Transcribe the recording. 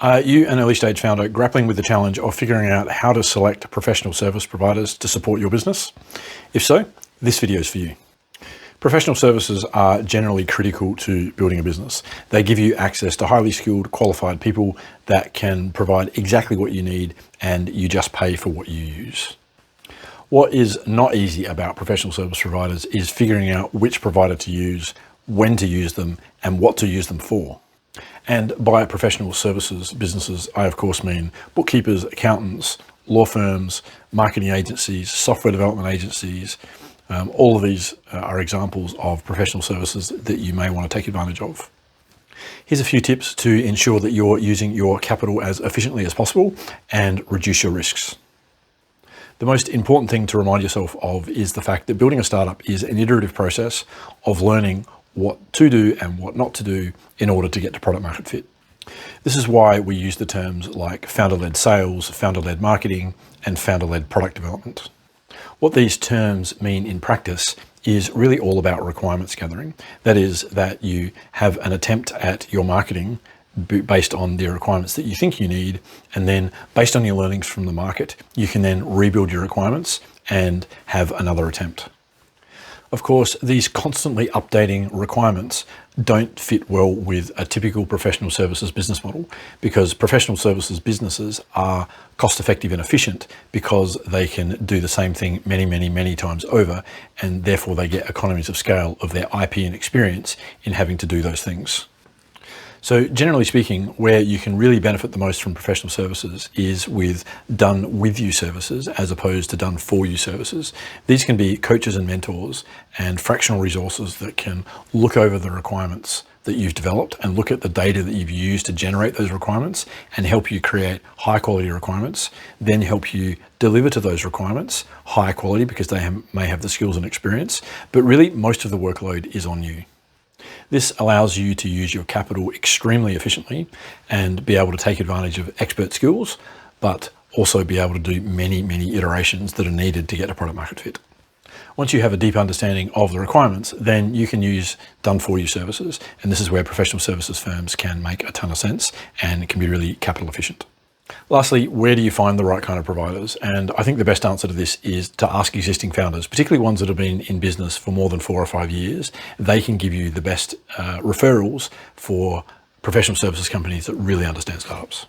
Are you an early stage founder grappling with the challenge of figuring out how to select professional service providers to support your business? If so, this video is for you. Professional services are generally critical to building a business. They give you access to highly skilled, qualified people that can provide exactly what you need, and you just pay for what you use. What is not easy about professional service providers is figuring out which provider to use, when to use them, and what to use them for. And by professional services businesses, I of course mean bookkeepers, accountants, law firms, marketing agencies, software development agencies. All of these are examples of professional services that you may want to take advantage of. Here's a few tips to ensure that you're using your capital as efficiently as possible and reduce your risks. The most important thing to remind yourself of is the fact that building a startup is an iterative process of learning what to do and what not to do in order to get to product market fit. This is why we use the terms like founder-led sales, founder-led marketing, and founder-led product development. What these terms mean in practice is really all about requirements gathering. That is, that you have an attempt at your marketing based on the requirements that you think you need, and then based on your learnings from the market, you can then rebuild your requirements and have another attempt. Of course, these constantly updating requirements don't fit well with a typical professional services business model, because professional services businesses are cost effective and efficient because they can do the same thing many times over, and therefore they get economies of scale of their IP and experience in having to do those things. So generally speaking, where you can really benefit the most from professional services is with done with you services as opposed to done for you services. These can be coaches and mentors and fractional resources that can look over the requirements that you've developed and look at the data that you've used to generate those requirements and help you create high quality requirements, then help you deliver to those requirements high quality because they may have the skills and experience, but really most of the workload is on you. This allows you to use your capital extremely efficiently and be able to take advantage of expert skills, but also be able to do many iterations that are needed to get a product market fit. Once you have a deep understanding of the requirements, then you can use done for you services. And this is where professional services firms can make a ton of sense and it can be really capital efficient. Lastly, where do you find the right kind of providers? And I think the best answer to this is to ask existing founders, particularly ones that have been in business for more than 4 or 5 years. They can give you the best referrals for professional services companies that really understand startups.